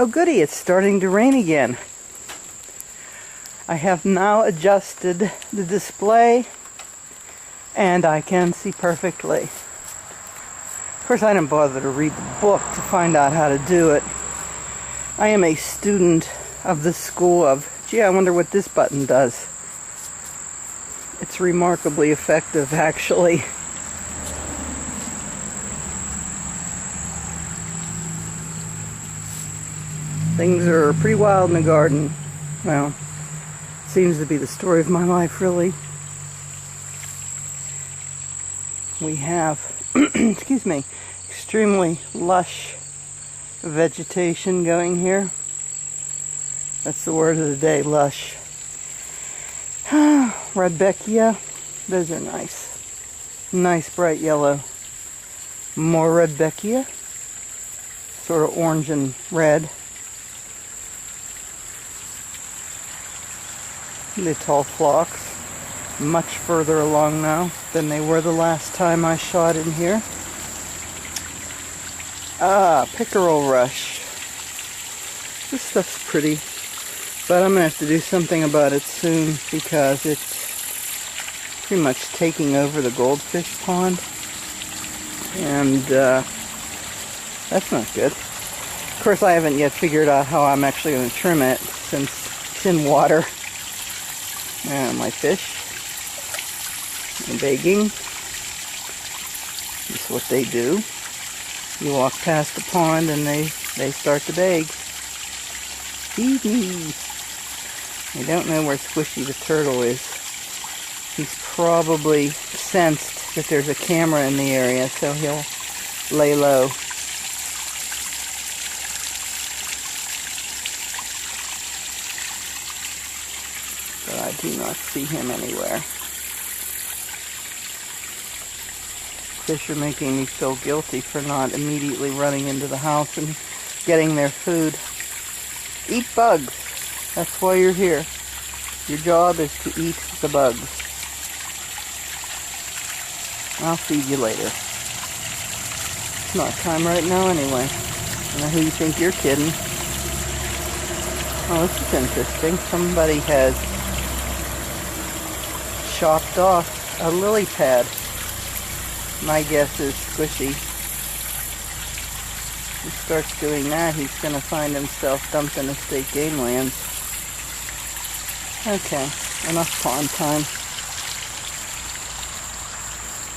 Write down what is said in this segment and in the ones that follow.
Oh goody, it's starting to rain again. I have now adjusted the display and I can see perfectly. Of course, I didn't bother to read the book to find out how to do it. I am a student of the school of, gee, I wonder what this button does. It's remarkably effective, actually. Things are pretty wild in the garden. Well, it seems to be the story of my life, really. We have, excuse me, extremely lush vegetation going here. That's the word of the day, lush. Rudbeckia, those are nice. Nice bright yellow. More Rudbeckia, sort of orange and red. The tall phlox, much further along now than they were the last time I shot in here. Ah, pickerel rush. This stuff's pretty, but I'm going to have to do something about it soon because it's pretty much taking over the goldfish pond, and that's not good. Of course, I haven't yet figured out how I'm actually going to trim it since it's in water. My fish, and begging. That's what they do. You walk past the pond and they start to beg. Feed me. I don't know where Squishy the turtle is. He's probably sensed that there's a camera in the area, so he'll lay low. But I do not see him anywhere. Fish are making me feel guilty for not immediately running into the house and getting their food. Eat bugs. That's why you're here. Your job is to eat the bugs. I'll feed you later. It's not time right now anyway. I don't know who you think you're kidding. Oh, this is interesting. Somebody has chopped off a lily pad. My guess is Squishy. If he starts doing that, he's going to find himself dumped in the state game lands. Okay, enough pond time.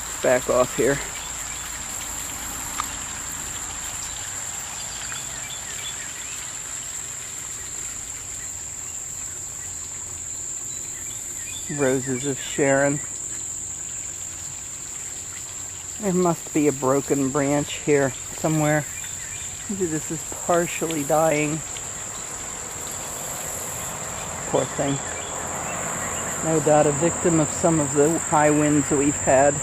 Let's back off here. Roses of Sharon. There must be a broken branch here somewhere. Maybe this is partially dying. Poor thing. No doubt a victim of some of the high winds that we've had.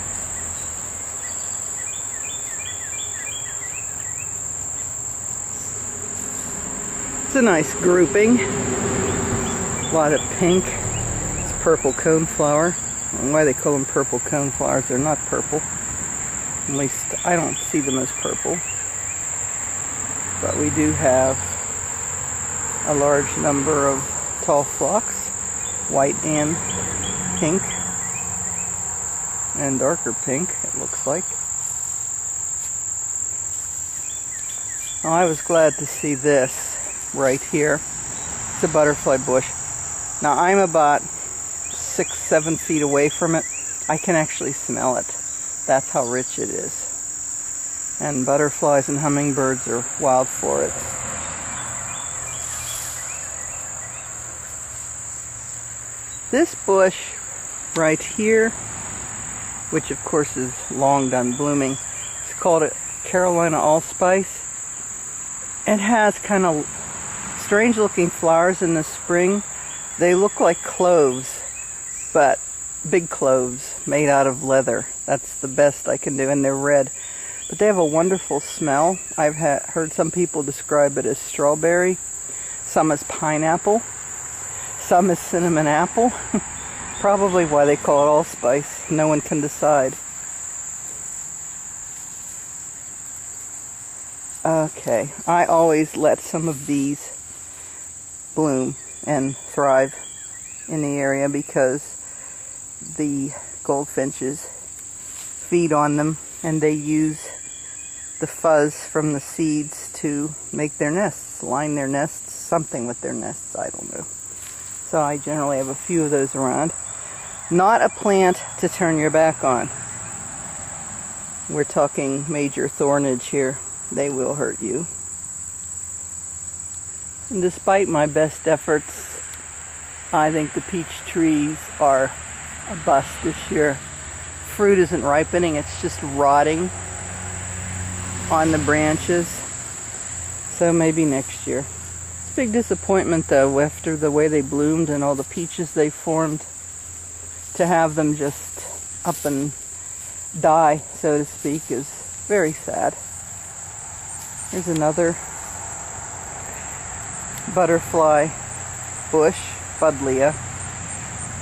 It's a nice grouping. A lot of pink. It's purple coneflower. I don't know why they call them purple coneflowers. They're not purple. At least I don't see them as purple. But we do have a large number of tall phlox, white and pink, and darker pink, it looks like. Oh, I was glad to see this right here. It's a butterfly bush. Now I'm about 6-7 feet away from it. I can actually smell it. That's how rich it is. And butterflies and hummingbirds are wild for it. This bush right here, which of course is long done blooming, it's called a Carolina allspice. It has kind of strange looking flowers in the spring. They look like cloves, but big cloves made out of leather. That's the best I can do, and they're red. But they have a wonderful smell. I've heard some people describe it as strawberry, some as pineapple, some as cinnamon apple. Probably why they call it allspice. No one can decide. Okay, I always let some of these bloom and thrive in the area because the goldfinches feed on them and they use the fuzz from the seeds to make their nests, line their nests, something with their nests, I don't know. So I generally have a few of those around. Not a plant to turn your back on. We're talking major thornage here. They will hurt you. And despite my best efforts, I think the peach trees are a bust this year. Fruit isn't ripening, it's just rotting on the branches. So maybe next year. It's a big disappointment though, after the way they bloomed and all the peaches they formed, to have them just up and die, so to speak, is very sad. Here's another butterfly bush, Buddleia.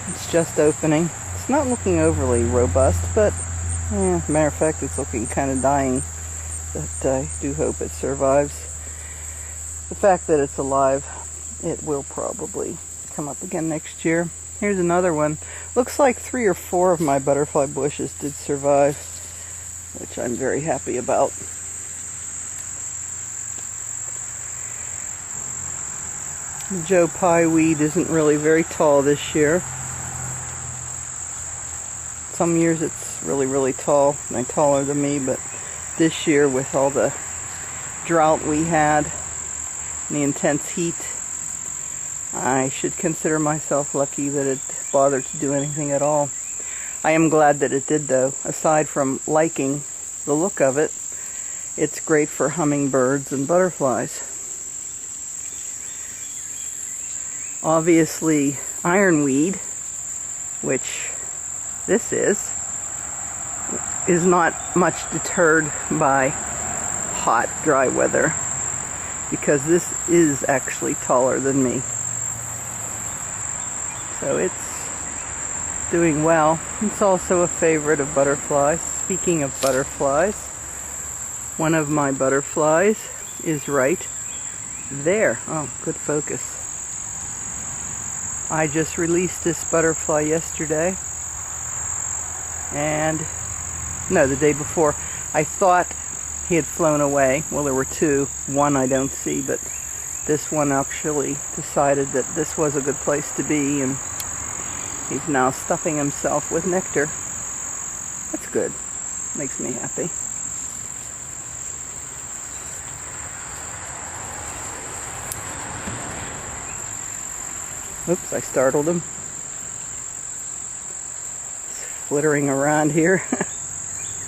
It's just opening. It's not looking overly robust, but matter of fact, it's looking kind of dying. But I do hope it survives. The fact that it's alive, it will probably come up again next year. Here's another one. Looks like 3 or 4 of my butterfly bushes did survive, which I'm very happy about. The Joe Pye weed isn't really very tall this year. Some years it's really, really tall, and taller than me, but this year with all the drought we had and the intense heat, I should consider myself lucky that it bothered to do anything at all. I am glad that it did though. Aside from liking the look of it, it's great for hummingbirds and butterflies. Obviously, ironweed, which this is not much deterred by hot, dry weather, because this is actually taller than me. So it's doing well. It's also a favorite of butterflies. Speaking of butterflies, one of my butterflies is right there. Oh, good focus. I just released this butterfly yesterday. And, no, the day before. I thought he had flown away. Well, there were 2. One I don't see, but this one actually decided that this was a good place to be, and he's now stuffing himself with nectar. That's good. Makes me happy. Oops, I startled him. He's flittering around here.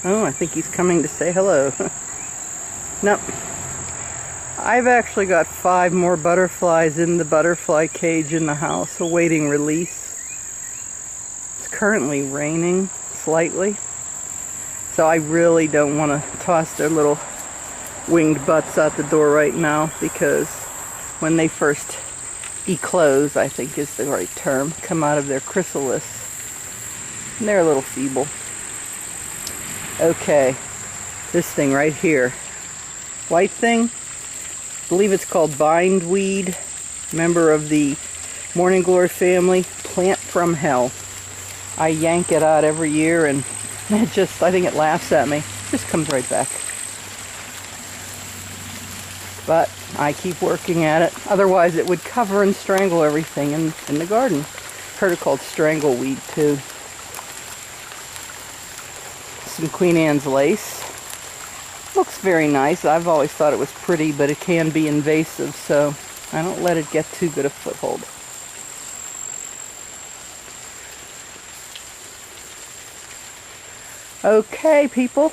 Oh, I think he's coming to say hello. Nope. I've actually got 5 more butterflies in the butterfly cage in the house awaiting release. It's currently raining slightly, so I really don't want to toss their little winged butts out the door right now, because when they first eclose, I think is the right term, come out of their chrysalis, and they're a little feeble. Okay, this thing right here, white thing, I believe it's called bindweed, member of the morning glory family, plant from hell. I yank it out every year and it just, I think it laughs at me. It just comes right back. But I keep working at it. Otherwise it would cover and strangle everything in the garden. Heard it called strangleweed too. Some Queen Anne's lace. Looks very nice. I've always thought it was pretty, but it can be invasive, so I don't let it get too good a foothold. Okay, people.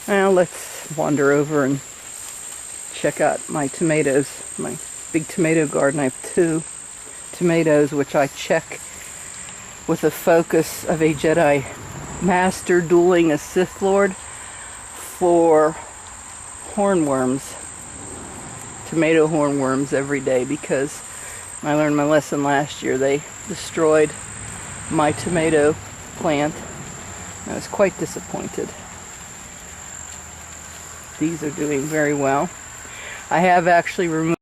Now let's wander over and check out my tomatoes. My big tomato garden. I have 2 tomatoes, which I check with the focus of a Jedi Master dueling a Sith Lord for hornworms, tomato hornworms every day, because I learned my lesson last year. They destroyed my tomato plant. I was quite disappointed. These are doing very well. I have actually removed